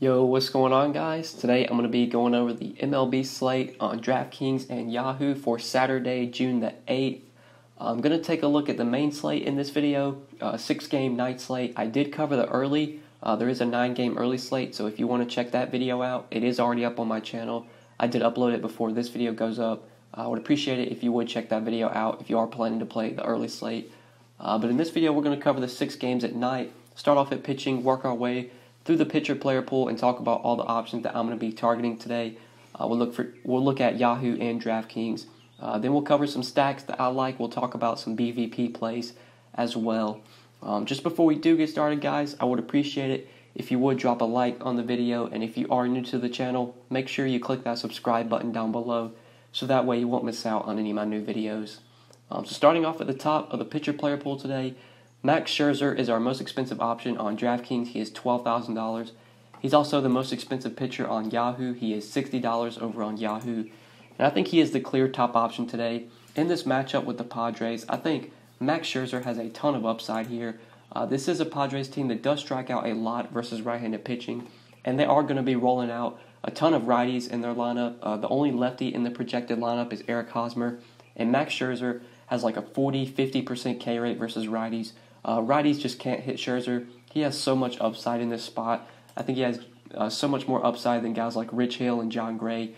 Yo, what's going on, guys? Today I'm going to be going over the MLB slate on DraftKings and Yahoo for Saturday, June the 8th. I'm going to take a look at the main slate in this video, 6-game night slate. I did cover the early. There is a 9-game early slate, so if you want to check that video out, it is already up on my channel. I did upload it before this video goes up. I would appreciate it if you would check that video out if you are planning to play the early slate. But in this video, we're going to cover the 6 games at night, start off at pitching, work our way through the pitcher player pool, and talk about all the options that I'm going to be targeting today. We'll look at Yahoo and DraftKings. Then we'll cover some stacks that I like. We'll talk about some BVP plays as well. Just before we do get started, guys, I would appreciate it if you would drop a like on the video, and if you are new to the channel, make sure you click that subscribe button down below so that way you won't miss out on any of my new videos. So starting off at the top of the pitcher player pool today, Max Scherzer is our most expensive option on DraftKings. He is $12,000. He's also the most expensive pitcher on Yahoo. He is $60 over on Yahoo. And I think he is the clear top option today. In this matchup with the Padres, I think Max Scherzer has a ton of upside here. This is a Padres team that does strike out a lot versus right-handed pitching, and they are going to be rolling out a ton of righties in their lineup. The only lefty in the projected lineup is Eric Hosmer, and Max Scherzer has like a 40-50% K rate versus righties. Righties just can't hit Scherzer. He has so much upside in this spot. I think he has so much more upside than guys like Rich Hill and John Gray.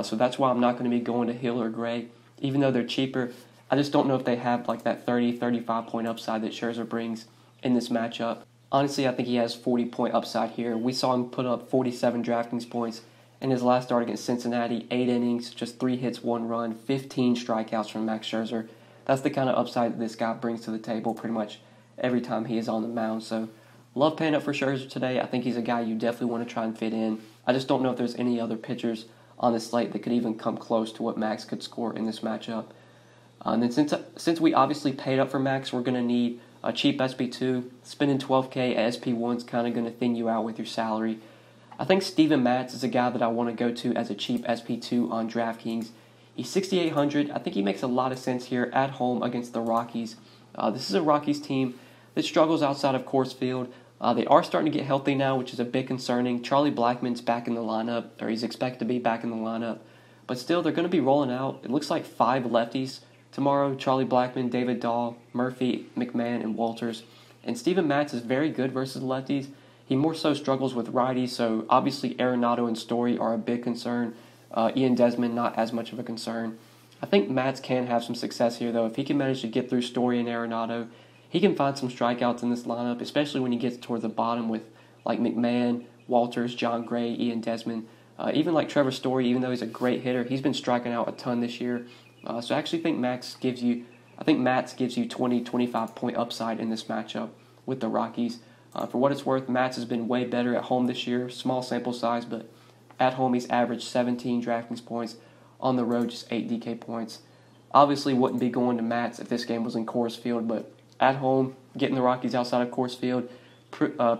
So that's why I'm not going to be going to Hill or Gray. Even though they're cheaper, I just don't know if they have like that 30-35 point upside that Scherzer brings in this matchup. Honestly, I think he has 40-point upside here. We saw him put up 47 DraftKings points in his last start against Cincinnati. 8 innings, just 3 hits, 1 run, 15 strikeouts from Max Scherzer. That's the kind of upside that this guy brings to the table pretty much every time he is on the mound. So love paying up for Scherzer today. I think he's a guy you definitely want to try and fit in. I just don't know if there's any other pitchers on the slate that could even come close to what Max could score in this matchup. And then since we obviously paid up for Max, we're going to need a cheap SP2. Spending $12K at SP1 is kind of going to thin you out with your salary. I think Steven Matz is a guy that I want to go to as a cheap SP2 on DraftKings. He's $6,800. I think he makes a lot of sense here at home against the Rockies. This is a Rockies team that struggles outside of Coors Field. They are starting to get healthy now, which is a bit concerning. Charlie Blackmon's back in the lineup, or he's expected to be back in the lineup. But still, they're going to be rolling out, it looks like 5 lefties tomorrow. Charlie Blackmon, David Dahl, Murphy, McMahon, and Walters. And Steven Matz is very good versus lefties. He more so struggles with righties, so obviously Arenado and Story are a big concern. Ian Desmond, not as much of a concern. I think Matz can have some success here, though. If he can manage to get through Story and Arenado, he can find some strikeouts in this lineup, especially when he gets towards the bottom with like McMahon, Walters, John Gray, Ian Desmond. Even like Trevor Story, even though he's a great hitter, he's been striking out a ton this year. So I actually think Matz gives you 20-25 point upside in this matchup with the Rockies. For what it's worth, Matz has been way better at home this year. Small sample size, but at home he's averaged 17 DraftKings points. On the road, just 8 DK points. Obviously wouldn't be going to Matz if this game was in Coors Field, but at home, getting the Rockies outside of Coors Field,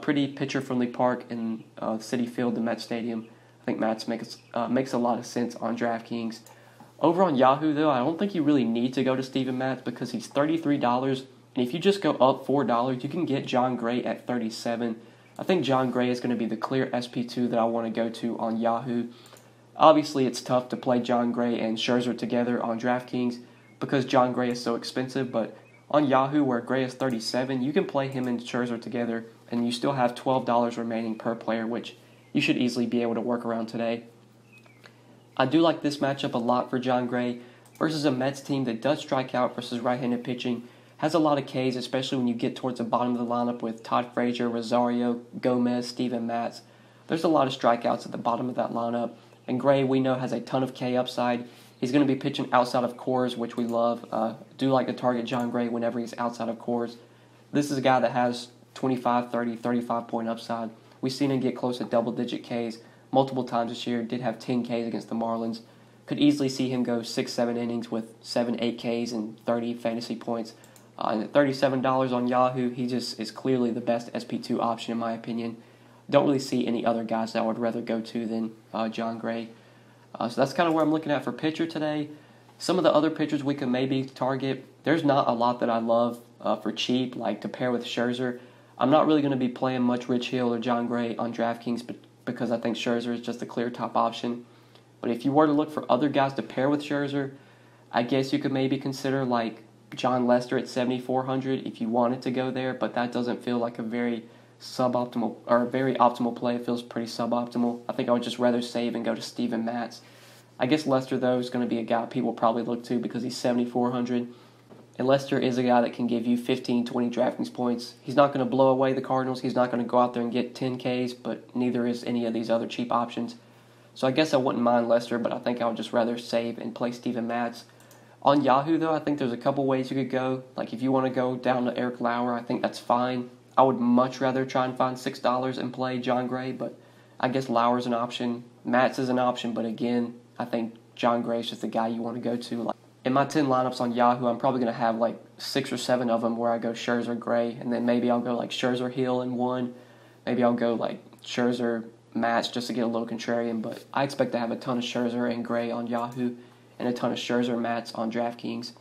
pretty pitcher-friendly park in Citi Field, the Met Stadium. I think Matz makes a lot of sense on DraftKings. Over on Yahoo, though, I don't think you really need to go to Steven Matz because he's $33, and if you just go up $4, you can get John Gray at $37. I think John Gray is going to be the clear SP2 that I want to go to on Yahoo. Obviously, it's tough to play John Gray and Scherzer together on DraftKings because John Gray is so expensive, but on Yahoo, where Gray is $37, you can play him and Scherzer together, and you still have $12 remaining per player, which you should easily be able to work around today. I do like this matchup a lot for John Gray versus a Mets team that does strike out versus right-handed pitching, has a lot of Ks, especially when you get towards the bottom of the lineup with Todd Frazier, Rosario, Gomez, Steven Matz. There's a lot of strikeouts at the bottom of that lineup, and Gray, we know, has a ton of K upside. He's going to be pitching outside of Coors, which we love. Do like to target John Gray whenever he's outside of Coors. This is a guy that has 25, 30, 35 point upside. We've seen him get close to double-digit Ks multiple times this year. Did have 10 Ks against the Marlins. Could easily see him go 6-7 innings with 7-8 Ks and 30 fantasy points. And at $37 on Yahoo, he just is clearly the best SP2 option in my opinion. Don't really see any other guys that I would rather go to than John Gray. So that's kind of where I'm looking at for pitcher today. Some of the other pitchers we could maybe target, there's not a lot that I love for cheap, like to pair with Scherzer. I'm not really going to be playing much Rich Hill or John Gray on DraftKings, but because I think Scherzer is just a clear top option. But if you were to look for other guys to pair with Scherzer, I guess you could maybe consider like John Lester at 7,400 if you wanted to go there, but that doesn't feel like a very suboptimal or a very optimal play. It feels pretty suboptimal. I think I would just rather save and go to Steven Matz. I guess Lester, though, is going to be a guy people probably look to because he's 7,400. And Lester is a guy that can give you 15, 20 DraftKings points. He's not going to blow away the Cardinals. He's not going to go out there and get 10 Ks, but neither is any of these other cheap options. So I guess I wouldn't mind Lester, but I think I would just rather save and play Steven Matz. On Yahoo, though, I think there's a couple ways you could go. Like if you want to go down to Eric Lauer, I think that's fine. I would much rather try and find $6 and play John Gray, but I guess Lauer's an option. Matz is an option, but again, I think John Gray is just the guy you want to go to. Like in my 10 lineups on Yahoo, I'm probably going to have like 6 or 7 of them where I go Scherzer, Gray, and then maybe I'll go like Scherzer, Hill in one. Maybe I'll go like Scherzer, Matz just to get a little contrarian, but I expect to have a ton of Scherzer and Gray on Yahoo and a ton of Scherzer, Matz on DraftKings.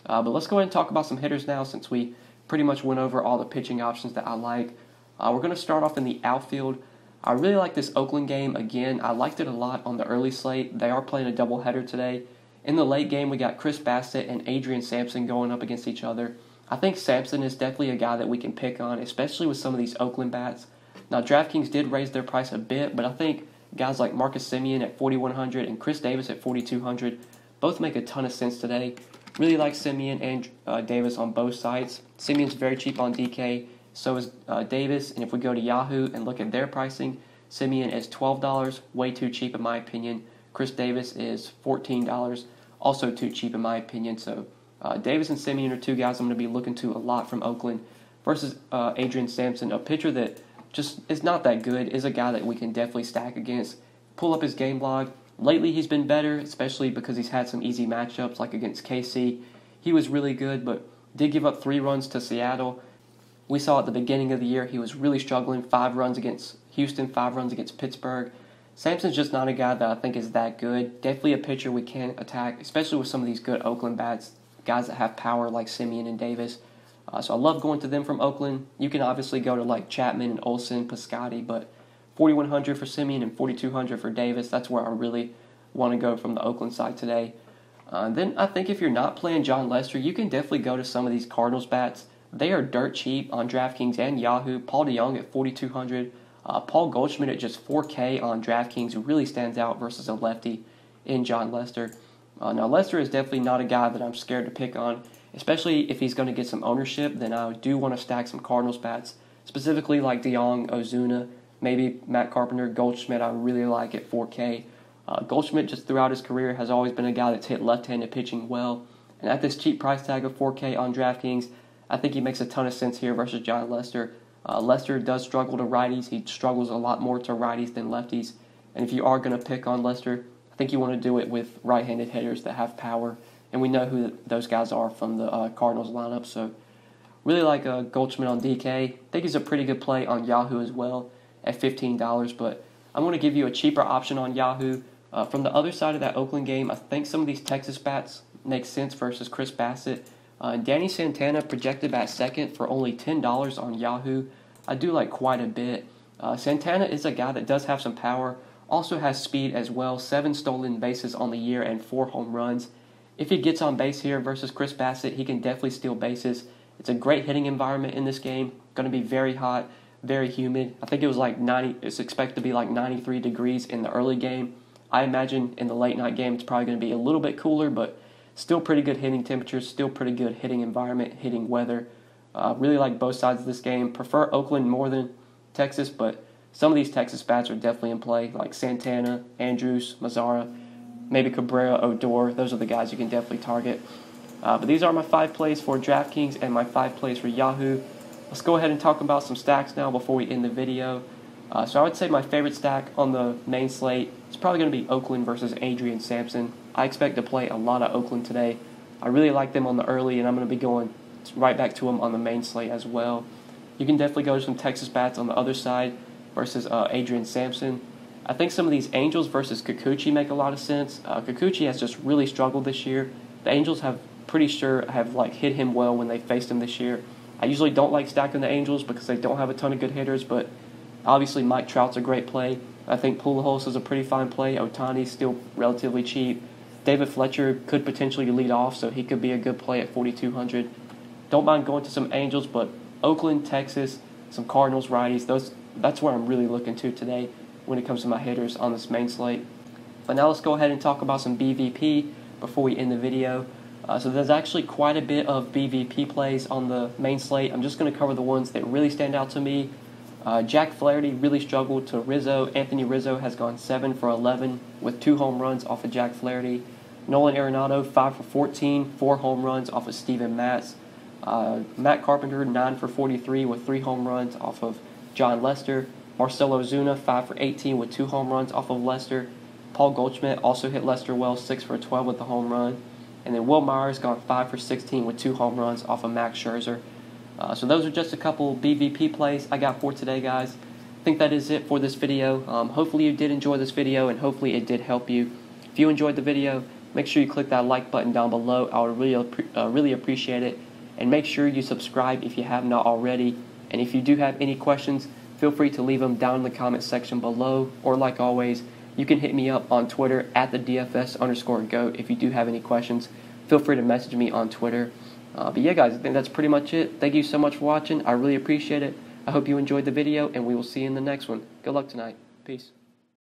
But let's go ahead and talk about some hitters now since we pretty much went over all the pitching options that I like. We're going to start off in the outfield. I really like this Oakland game. Again, I liked it a lot on the early slate. They are playing a doubleheader today. In the late game, we got Chris Bassett and Adrian Sampson going up against each other. I think Sampson is definitely a guy that we can pick on, especially with some of these Oakland bats. Now, DraftKings did raise their price a bit, but I think guys like Marcus Semien at 4,100 and Chris Davis at 4,200 both make a ton of sense today. Really like Semien and Davis on both sides. Semien's very cheap on DK. So is Davis, and if we go to Yahoo and look at their pricing, Semien is $12, way too cheap in my opinion. Chris Davis is $14, also too cheap in my opinion. So Davis and Semien are two guys I'm going to be looking to a lot from Oakland versus Adrian Sampson, a pitcher that just is not that good, is a guy that we can definitely stack against. Pull up his game log. Lately he's been better, especially because he's had some easy matchups like against KC. He was really good, but did give up 3 runs to Seattle. We saw at the beginning of the year he was really struggling. 5 runs against Houston, 5 runs against Pittsburgh. Sampson's just not a guy that I think is that good. Definitely a pitcher we can attack, especially with some of these good Oakland bats, guys that have power like Semien and Davis. So I love going to them from Oakland. You can obviously go to like Chapman and Olsen, Piscotty, but 4,100 for Semien and 4,200 for Davis. That's where I really want to go from the Oakland side today. Then I think if you're not playing John Lester, you can definitely go to some of these Cardinals bats. They are dirt cheap on DraftKings and Yahoo. Paul DeJong at 4,200. Paul Goldschmidt at just 4K on DraftKings really stands out versus a lefty in John Lester. Now, Lester is definitely not a guy that I'm scared to pick on, especially if he's going to get some ownership. Then I do want to stack some Cardinals bats, specifically like DeJong, Ozuna, maybe Matt Carpenter. Goldschmidt I really like at 4K. Goldschmidt just throughout his career has always been a guy that's hit left-handed pitching well. And at this cheap price tag of 4K on DraftKings, I think he makes a ton of sense here versus John Lester. Lester does struggle to righties. He struggles a lot more to righties than lefties. And if you are going to pick on Lester, I think you want to do it with right-handed hitters that have power. And we know who those guys are from the Cardinals lineup. So really like Goldschmidt on DK. I think he's a pretty good play on Yahoo as well at $15. But I'm going to give you a cheaper option on Yahoo. From the other side of that Oakland game, I think some of these Texas bats make sense versus Chris Bassett. Danny Santana projected at second for only $10 on Yahoo. I do like quite a bit. Santana is a guy that does have some power, also has speed as well, 7 stolen bases on the year and 4 home runs. If he gets on base here versus Chris Bassett, he can definitely steal bases. It's a great hitting environment in this game. Going to be very hot, very humid. I think it was like 90. It's expected to be like 93 degrees in the early game. I imagine in the late night game it's probably going to be a little bit cooler, but still pretty good hitting temperatures, still pretty good hitting environment, hitting weather. Really like both sides of this game. Prefer Oakland more than Texas, but some of these Texas bats are definitely in play, like Santana, Andrews, Mazzara, maybe Cabrera, Odor. Those are the guys you can definitely target. But these are my 5 plays for DraftKings and my 5 plays for Yahoo. Let's go ahead and talk about some stacks now before we end the video. So I would say my favorite stack on the main slate is probably going to be Oakland versus Adrian Sampson. I expect to play a lot of Oakland today. I really like them on the early, and I'm going to be going right back to them on the main slate as well. You can definitely go to some Texas bats on the other side versus Adrian Sampson. I think some of these Angels versus Kikuchi make a lot of sense. Kikuchi has just really struggled this year. The Angels have hit him well when they faced him this year. I usually don't like stacking the Angels because they don't have a ton of good hitters, but Obviously, Mike Trout's a great play. I think Pujols is a pretty fine play. Ohtani's still relatively cheap. David Fletcher could potentially lead off, so he could be a good play at 4,200. Don't mind going to some Angels, but Oakland, Texas, some Cardinals righties, that's where I'm really looking to today when it comes to my hitters on this main slate. But now let's go ahead and talk about some BVP before we end the video. So there's actually quite a bit of BVP plays on the main slate. I'm just going to cover the ones that really stand out to me. Jack Flaherty really struggled to Rizzo. Anthony Rizzo has gone 7 for 11 with 2 home runs off of Jack Flaherty. Nolan Arenado 5 for 14, 4 home runs off of Steven Matz. Matt Carpenter 9 for 43 with 3 home runs off of John Lester. Marcell Ozuna 5 for 18 with 2 home runs off of Lester. Paul Goldschmidt also hit Lester well, 6 for 12 with the home run. And then Will Myers gone 5 for 16 with 2 home runs off of Max Scherzer. So those are just a couple BVP plays I got for today, guys. I think that is it for this video. Hopefully you did enjoy this video, and hopefully it did help you. If you enjoyed the video, make sure you click that like button down below. I would really appreciate it. And make sure you subscribe if you have not already. And if you do have any questions, feel free to leave them down in the comment section below. Or like always, you can hit me up on Twitter at the DFS_GOAT if you do have any questions. Feel free to message me on Twitter. But yeah, guys, I think that's pretty much it. Thank you so much for watching. I really appreciate it. I hope you enjoyed the video, and we will see you in the next one. Good luck tonight. Peace.